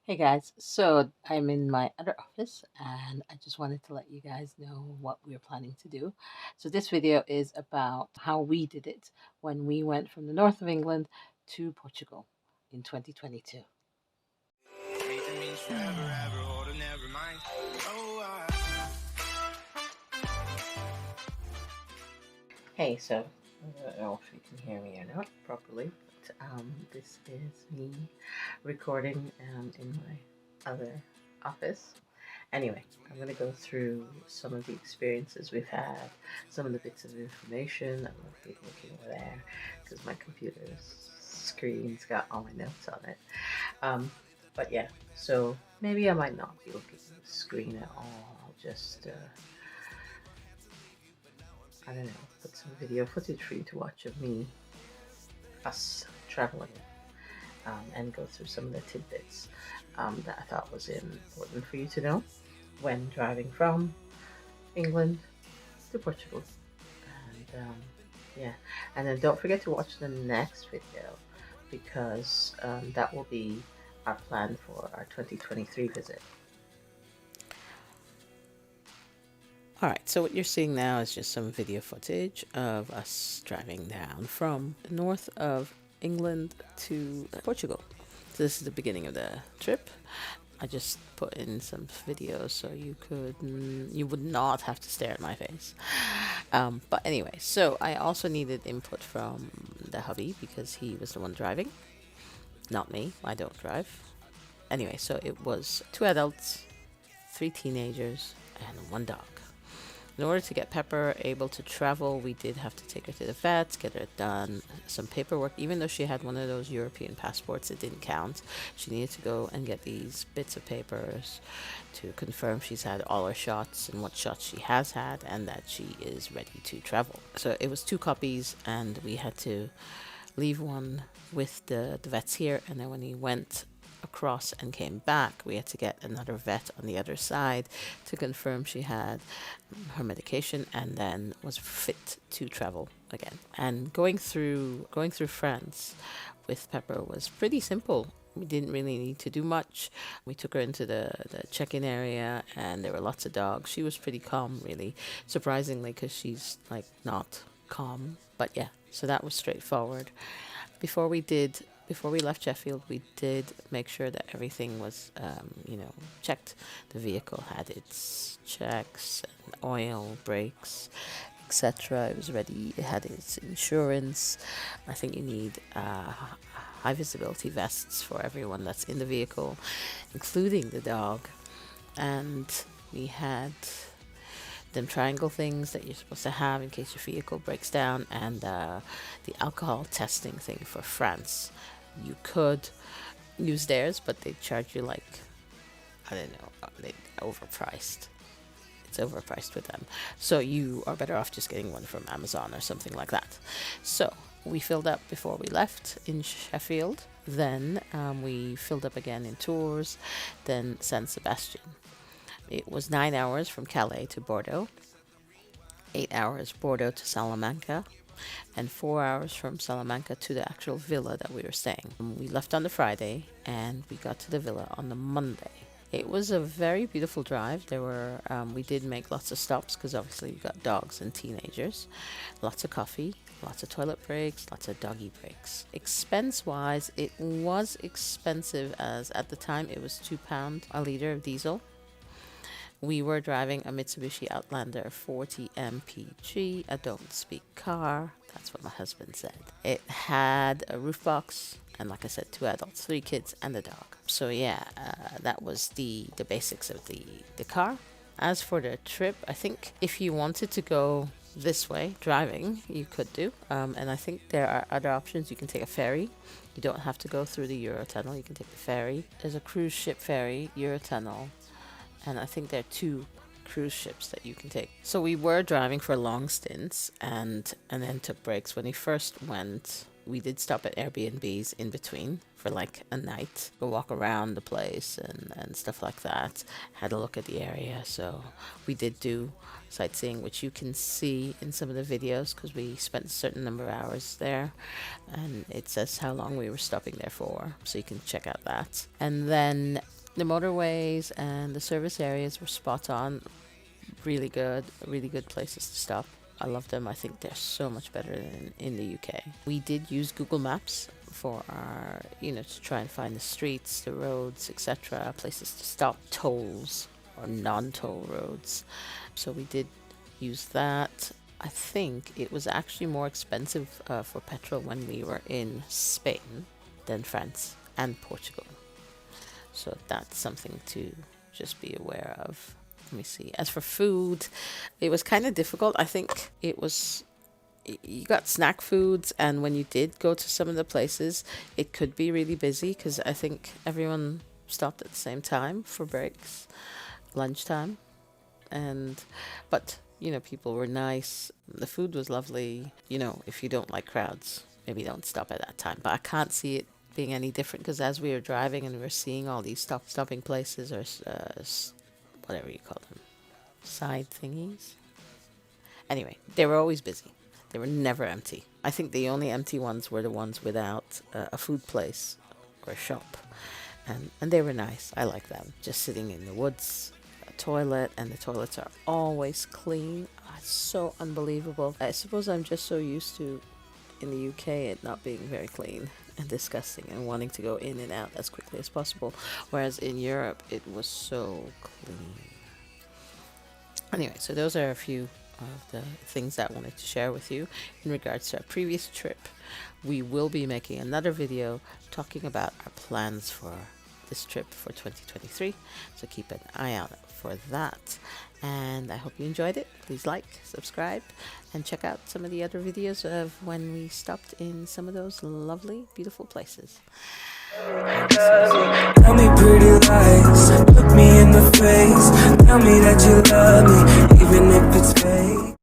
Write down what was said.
Hey guys, so I'm in my other office and I just wanted to let you guys know what we're planning to do. So this video is about how we did it when we went from the north of England to Portugal in 2022. Hey, so I don't know if you can hear me or not properly, but this is me recording in my other office. Anyway, I'm going to go through some of the experiences we've had, some of the bits of information. I'm going to be looking over there because my computer's screen's got all my notes on it. But yeah, so maybe I might not be looking at the screen at all. I'll just, I don't know, put some video footage for you to watch of us traveling, and go through some of the tidbits that I thought was important for you to know when driving from England to Portugal. And yeah, and then don't forget to watch the next video because that will be our plan for our 2023 visit. Alright, so what you're seeing now is just some video footage of us driving down from north of England to Portugal. So this is the beginning of the trip. I just put in some videos so you would not have to stare at my face. But anyway, so I also needed input from the hubby because he was the one driving, not me. I don't drive. Anyway, so it was 2 adults, 3 teenagers, and 1 dog. In order to get Pepper able to travel, we did have to take her to the vet, get her done some paperwork. Even though she had one of those European passports, it didn't count. She needed to go and get these bits of papers to confirm she's had all her shots and what shots she has had and that she is ready to travel. So it was 2 copies and we had to leave one with the vets here, and then when he went across and came back, we had to get another vet on the other side to confirm she had her medication and then was fit to travel again. And going through France with Pepper was pretty simple. We didn't really need to do much. We took her into the check-in area and there were lots of dogs. She was pretty calm, really, surprisingly, because she's like not calm. But yeah, so that was straightforward. Before we left Sheffield, we did make sure that everything was, checked. The vehicle had its checks, and oil, brakes, etc. It was ready. It had its insurance. I think you need high visibility vests for everyone that's in the vehicle, including the dog. And we had them triangle things that you're supposed to have in case your vehicle breaks down, and the alcohol testing thing for France. You could use theirs, but they charge you like, I don't know, they overpriced. It's overpriced with them. So you are better off just getting one from Amazon or something like that. So we filled up before we left in Sheffield. Then we filled up again in Tours, then San Sebastian. It was 9 hours from Calais to Bordeaux, 8 hours Bordeaux to Salamanca, and 4 hours from Salamanca to the actual villa that we were staying. We left on the Friday and we got to the villa on the Monday. It was a very beautiful drive. We did make lots of stops because obviously we got dogs and teenagers. Lots of coffee, lots of toilet breaks, lots of doggy breaks. Expense wise, it was expensive, as at the time it was £2 a litre of diesel. We were driving a Mitsubishi Outlander 40 mpg, a don't speak car. That's what my husband said. It had a roof box and, like I said, 2 adults, 3 kids and a dog. So yeah, that was the basics of the car. As for the trip, I think if you wanted to go this way, driving, you could do. And I think there are other options. You can take a ferry. You don't have to go through the Eurotunnel. You can take the ferry. There's a cruise ship ferry, Eurotunnel. And I think there are 2 cruise ships that you can take. So we were driving for long stints and then took breaks. When we first went, we did stop at Airbnbs in between for like a night. Go walk around the place and stuff like that. Had a look at the area. So we did do sightseeing, which you can see in some of the videos because we spent a certain number of hours there. And it says how long we were stopping there for. So you can check out that. And then The motorways and the service areas were spot on. Really good places to stop. I love them. I think they're so much better than in the UK. We did use Google Maps for our, to try and find the streets, the roads, etc., places to stop, tolls or non-toll roads. So we did use that. I think it was actually more expensive for petrol when we were in Spain than France and Portugal. So that's something to just be aware of. Let me see. As for food, it was kind of difficult. I think you got snack foods, and when you did go to some of the places, it could be really busy because I think everyone stopped at the same time for breaks, lunchtime, but people were nice. The food was lovely. If you don't like crowds, maybe don't stop at that time. But I can't see it being any different because as we were driving and we were seeing all these stopping places or whatever you call them, side thingies. Anyway, they were always busy. They were never empty. I think the only empty ones were the ones without a food place or a shop. And they were nice. I like them. Just sitting in the woods, a toilet, and the toilets are always clean. Oh, it's so unbelievable. I suppose I'm just so used to, in the UK, it not being very clean and disgusting and wanting to go in and out as quickly as possible, whereas in Europe it was so clean. Anyway, so those are a few of the things that I wanted to share with you in regards to our previous trip. We will be making another video talking about our plans for this trip for 2023, so keep an eye out for that. And I hope you enjoyed it. Please like, subscribe, and check out some of the other videos of when we stopped in some of those lovely, beautiful places. Tell me pretty lies, look me in the face, tell me that you love me.